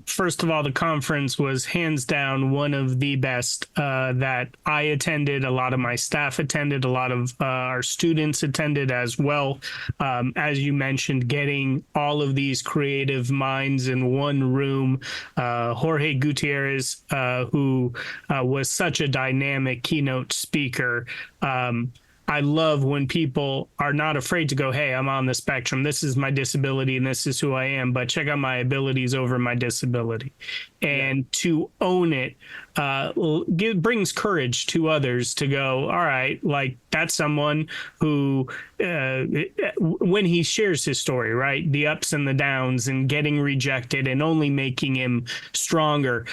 Speaker 4: First of all, the conference was hands down one of the best that I attended. A lot of my staff attended. A lot of our students attended as well. As you mentioned, getting all of these creative minds in one room. Jorge Gutierrez, who was such a dynamic keynote speaker. I love when people are not afraid to go, hey, I'm on the spectrum. This is my disability and this is who I am, but check out my abilities over my disability. And to own it brings courage to others to go, all right, like that's someone who, when he shares his story, right, the ups and the downs and getting rejected and only making him stronger,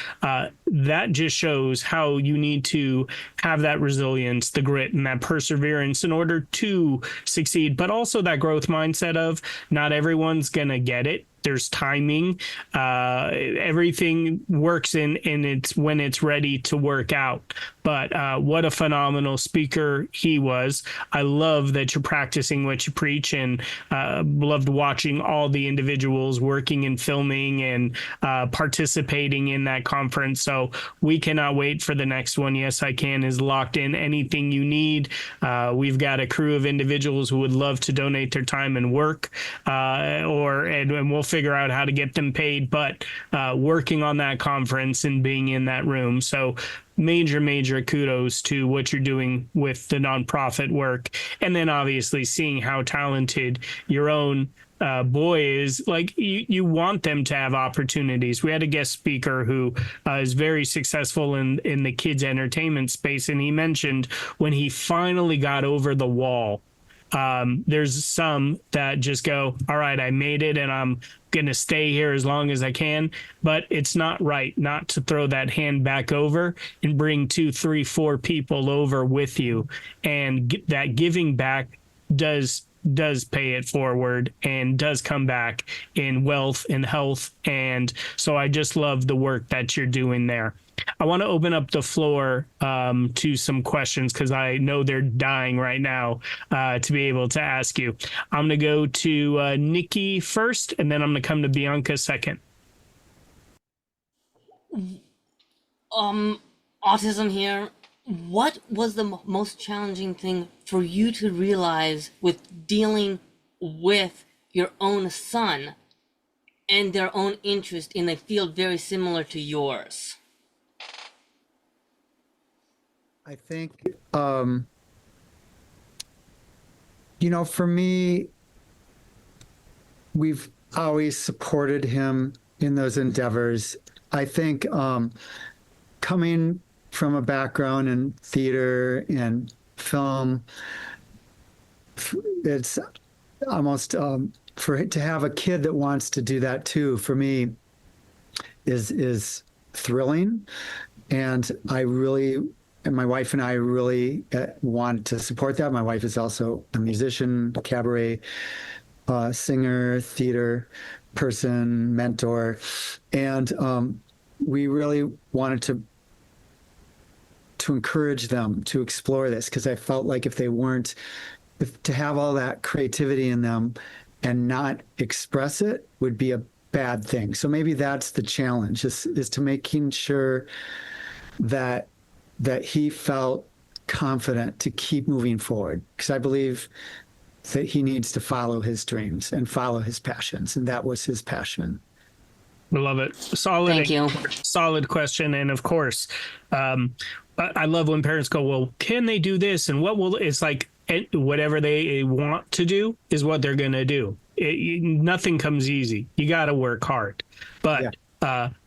Speaker 4: that just shows how you need to have that resilience, the grit and that perseverance in order to succeed, but also that growth mindset of not everyone's going to get it. There's timing. Everything works in it's when it's ready to work out. But what a phenomenal speaker he was. I love that you're practicing what you preach, and loved watching all the individuals working and filming and participating in that conference. So we cannot wait for the next one. Yes, I Can is locked in. Anything you need. We've got a crew of individuals who would love to donate their time and work, and we'll figure out how to get them paid, but working on that conference and being in that room. So major kudos to what you're doing with the nonprofit work. And then obviously seeing how talented your own boy is. Like you want them to have opportunities. We had a guest speaker who is very successful in the kids entertainment space. And he mentioned when he finally got over the wall, there's some that just go, all right, I made it and I'm going to stay here as long as I can. But it's not right not to throw that hand back over and bring 2, 3, 4 people over with you. And that giving back does pay it forward and does come back in wealth and health. And so I just love the work that you're doing there. I want to open up the floor to some questions because I know they're dying right now to be able to ask you. I'm going to go to Nikki first, and then I'm going to come to Bianca second.
Speaker 5: Autism here. What was the most challenging thing for you to realize with dealing with your own son and their own interest in a field very similar to yours?
Speaker 1: I think, for me, we've always supported him in those endeavors. I think coming from a background in theater and film, it's almost to have a kid that wants to do that too, for me, is thrilling. And my wife and I really want to support that. My wife is also a musician, cabaret singer, theater person, mentor. And we really wanted to encourage them to explore this, because I felt like if they weren't to have all that creativity in them and not express it would be a bad thing. So maybe that's the challenge, is to making sure that he felt confident to keep moving forward. Because I believe that he needs to follow his dreams and follow his passions. And that was his passion.
Speaker 4: I love it.
Speaker 5: Thank you.
Speaker 4: Solid question. And of course, I love when parents go, well, can they do this? And what will, it's like, whatever they want to do is what they're going to do. Nothing comes easy. You got to work hard. But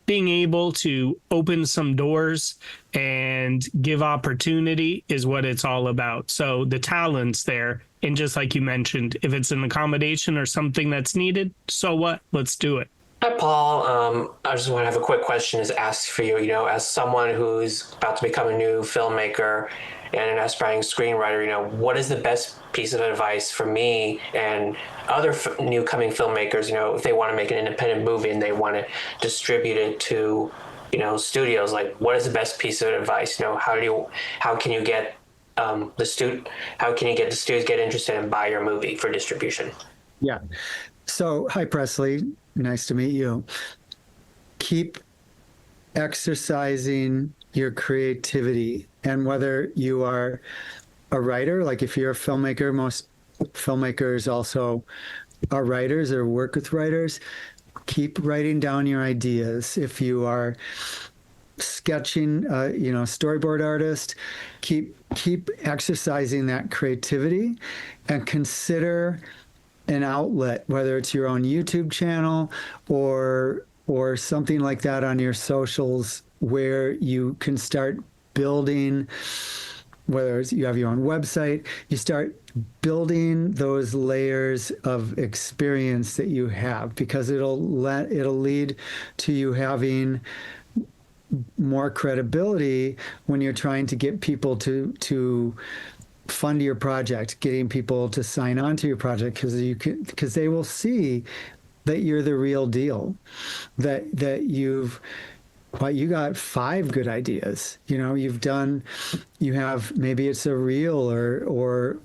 Speaker 4: being able to open some doors and give opportunity is what it's all about. So the talent's there. And just like you mentioned, if it's an accommodation or something that's needed, so what? Let's do it.
Speaker 6: Hi, Paul. I just want to have a quick question to ask for you. As someone who's about to become a new filmmaker and an aspiring screenwriter, what is the best piece of advice for me and other new coming filmmakers, if they want to make an independent movie and they want to distribute it to, studios, like what is the best piece of advice? How can you get the studios get interested and buy your movie for distribution?
Speaker 1: Yeah. So, hi, Presley. Nice to meet you. Keep exercising your creativity. And whether you are a writer, like if you're a filmmaker, most filmmakers also are writers or work with writers. Keep writing down your ideas. If you are sketching, storyboard artist, keep exercising that creativity and consider an outlet, whether it's your own YouTube channel or something like that on your socials, where you can start building, whether it's you have your own website, you start building those layers of experience that you have, because it'll lead to you having more credibility when you're trying to get people to fund your project, getting people to sign on to your project, because they will see that you're the real deal, that you got 5 good ideas. You have, maybe it's a reel or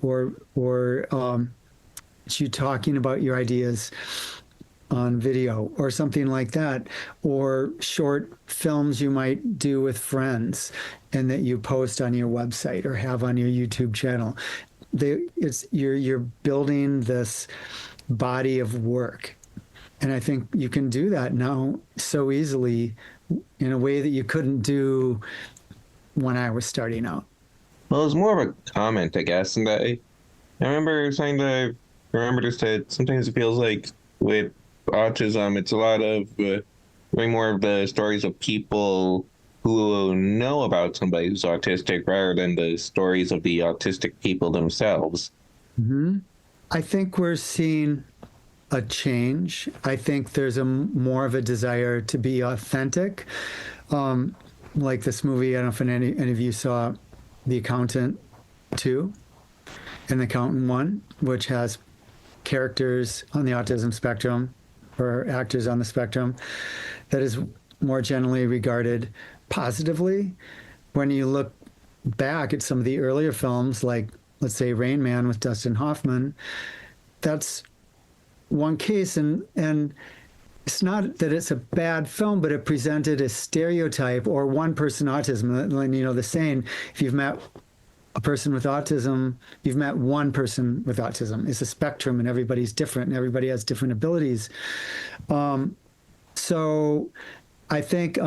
Speaker 1: it's you talking about your ideas on video or something like that, or short films you might do with friends and that you post on your website or have on your YouTube channel. You're building this body of work. And I think you can do that now so easily in a way that you couldn't do when I was starting out.
Speaker 7: Well, it's more of a comment, I guess. And I remember saying that sometimes it feels like with autism, it's a lot of way more of the stories of people who know about somebody who's autistic rather than the stories of the autistic people themselves.
Speaker 1: Mm-hmm. I think we're seeing a change. I think there's more of a desire to be authentic. Like this movie, I don't know if any of you saw The Accountant 2 and The Accountant 1, which has characters on the autism spectrum or actors on the spectrum that is more generally regarded positively. When you look back at some of the earlier films, like let's say Rain Man with Dustin Hoffman, that's one case, and it's not that it's a bad film, but it presented a stereotype or one person autism. The saying, if you've met a person with autism, you've met one person with autism. It's a spectrum and everybody's different and everybody has different abilities. So I think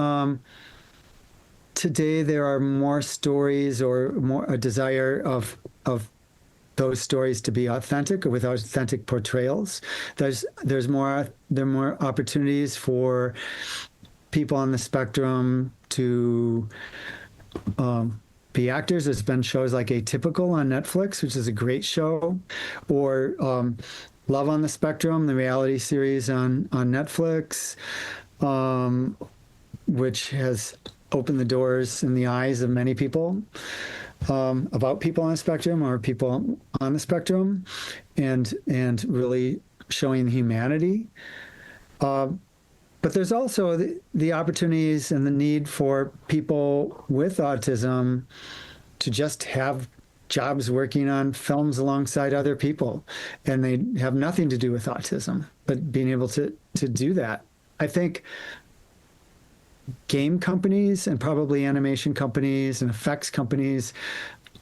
Speaker 1: today there are more stories or more a desire of those stories to be authentic or with authentic portrayals. There's more opportunities for people on the spectrum to be actors. There's been shows like Atypical on Netflix, which is a great show, or Love on the Spectrum, the reality series on Netflix, which has opened the doors in the eyes of many people about people on the spectrum or people on the spectrum, and really showing humanity. But there's also the opportunities and the need for people with autism to just have jobs working on films alongside other people, and they have nothing to do with autism, but being able to do that. I think game companies and probably animation companies and effects companies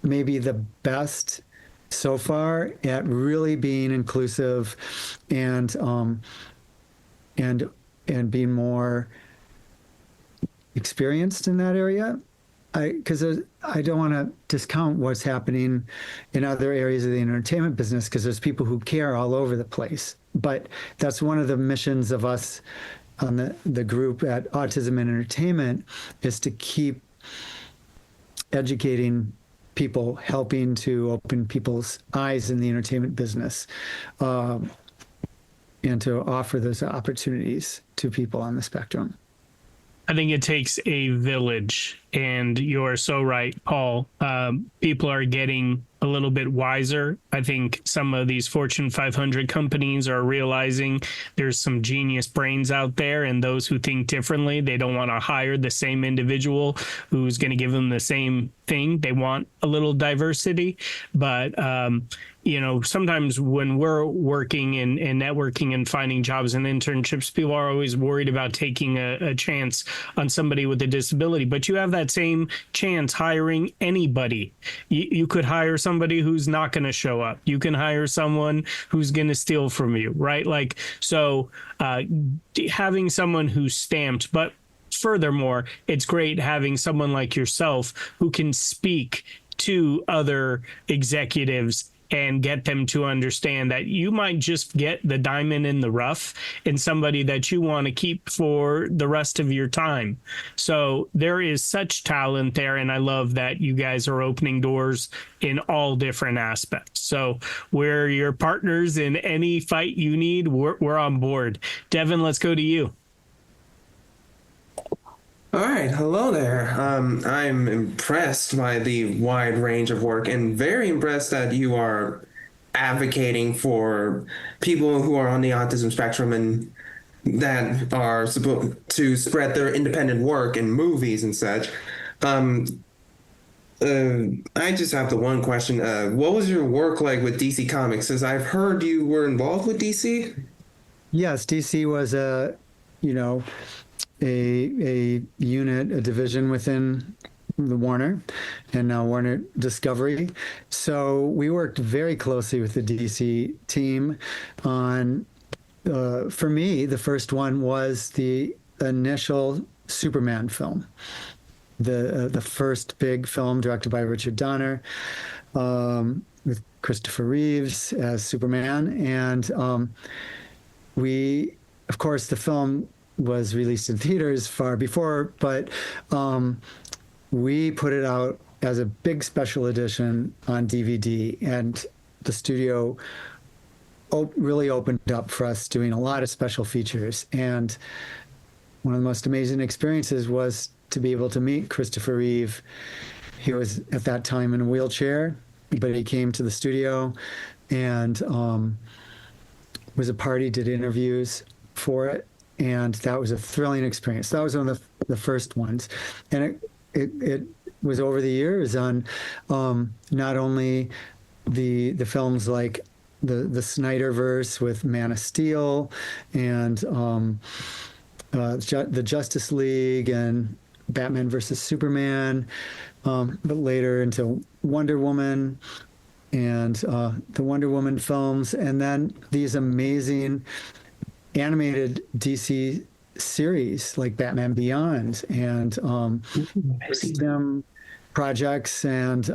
Speaker 1: may be the best so far at really being inclusive and being more experienced in that area. Because I don't want to discount what's happening in other areas of the entertainment business, because there's people who care all over the place. But that's one of the missions of us on the group at Autism and Entertainment, is to keep educating people, helping to open people's eyes in the entertainment business, and to offer those opportunities to people on the spectrum.
Speaker 4: I think it takes a village, and you're so right, Paul. People are getting a little bit wiser. I think some of these Fortune 500 companies are realizing there's some genius brains out there, and those who think differently, they don't want to hire the same individual who's going to give them the same thing. They want a little diversity, but sometimes when we're working and networking and finding jobs and internships, people are always worried about taking a chance on somebody with a disability. But you have that same chance hiring anybody. You could hire somebody who's not going to show up. You can hire someone who's going to steal from you, right? Having someone who's stamped, but furthermore, it's great having someone like yourself who can speak to other executives and get them to understand that you might just get the diamond in the rough in somebody that you want to keep for the rest of your time. So there is such talent there, and I love that you guys are opening doors in all different aspects. So we're your partners in any fight you need. We're on board. Devin, let's go to you.
Speaker 8: All right, hello there. I'm impressed by the wide range of work, and very impressed that you are advocating for people who are on the autism spectrum and that are supposed to spread their independent work in movies and such. I just have the one question. What was your work like with DC Comics? As I've heard you were involved with DC?
Speaker 1: Yes, DC was a unit, a division within the Warner, and now Warner Discovery. So we worked very closely with the DC team on, for me, the first one was the initial Superman film, the first big film directed by Richard Donner, with Christopher Reeves as Superman. And of course, the film was released in theaters far before, but we put it out as a big special edition on DVD, and the studio really opened up for us doing a lot of special features. And one of the most amazing experiences was to be able to meet Christopher Reeve. He was at that time in a wheelchair, but he came to the studio and was a party, did interviews for it. And that was a thrilling experience. That was one of the first ones. And it was over the years on not only the films like the Snyderverse with Man of Steel and the Justice League and Batman versus Superman, but later into Wonder Woman and the Wonder Woman films, and then these amazing animated DC series like Batman Beyond and STEM projects, and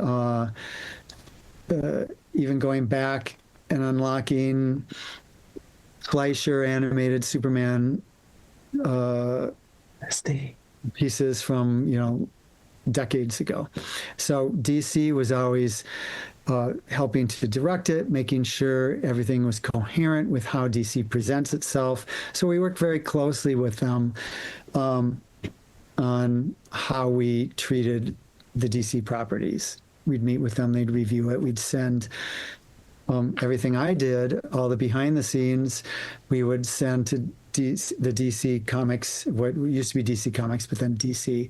Speaker 1: even going back and unlocking Fleischer animated Superman pieces from decades ago. So DC was always helping to direct it, making sure everything was coherent with how DC presents itself. So we worked very closely with them on how we treated the DC properties. We'd meet with them, they'd review it, we'd send everything I did, all the behind the scenes, we would send to the DC Comics, what used to be DC Comics, but then DC,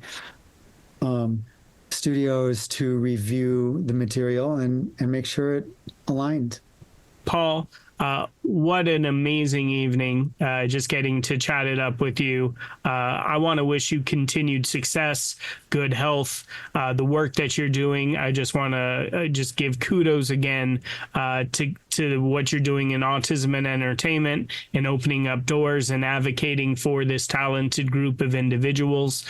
Speaker 1: studios to review the material and make sure it aligned.
Speaker 4: Paul, what an amazing evening, just getting to chat it up with you. I want to wish you continued success, good health, the work that you're doing. I just want to just give kudos again to what you're doing in autism and entertainment and opening up doors and advocating for this talented group of individuals.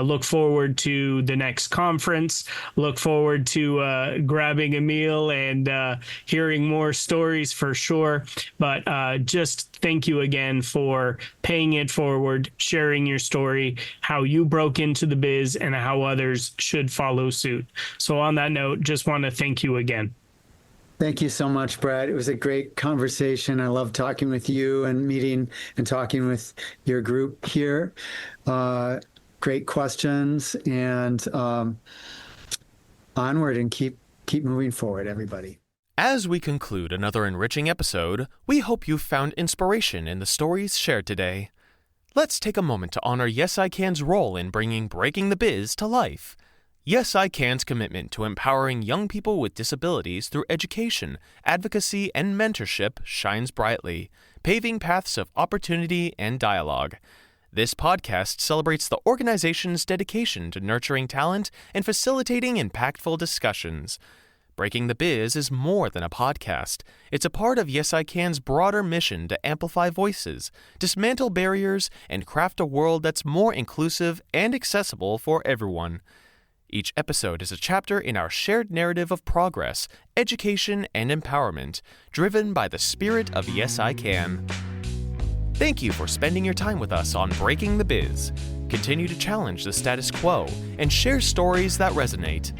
Speaker 4: Look forward to the next conference. Look forward to grabbing a meal and hearing more stories for sure. But just thank you again for paying it forward, sharing your story, how you broke into the biz, and how others should follow suit. So on that note, just want to thank you again.
Speaker 1: Thank you so much, Brad. It was a great conversation. I love talking with you and meeting and talking with your group here. Great questions, and onward and keep moving forward, everybody.
Speaker 3: As we conclude another enriching episode, we hope you've found inspiration in the stories shared today. Let's take a moment to honor Yes I Can's role in bringing Breaking the Biz to life. Yes I Can's commitment to empowering young people with disabilities through education, advocacy, and mentorship shines brightly, paving paths of opportunity and dialogue. This podcast celebrates the organization's dedication to nurturing talent and facilitating impactful discussions. Breaking the Biz is more than a podcast. It's a part of Yes I Can's broader mission to amplify voices, dismantle barriers, and craft a world that's more inclusive and accessible for everyone. Each episode is a chapter in our shared narrative of progress, education, and empowerment, driven by the spirit of Yes I Can. Thank you for spending your time with us on Breaking the Biz. Continue to challenge the status quo and share stories that resonate.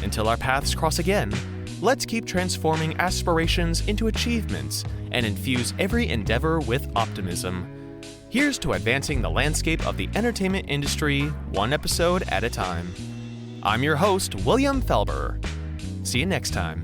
Speaker 3: Until our paths cross again, let's keep transforming aspirations into achievements and infuse every endeavor with optimism. Here's to advancing the landscape of the entertainment industry, one episode at a time. I'm your host, William Felber. See you next time.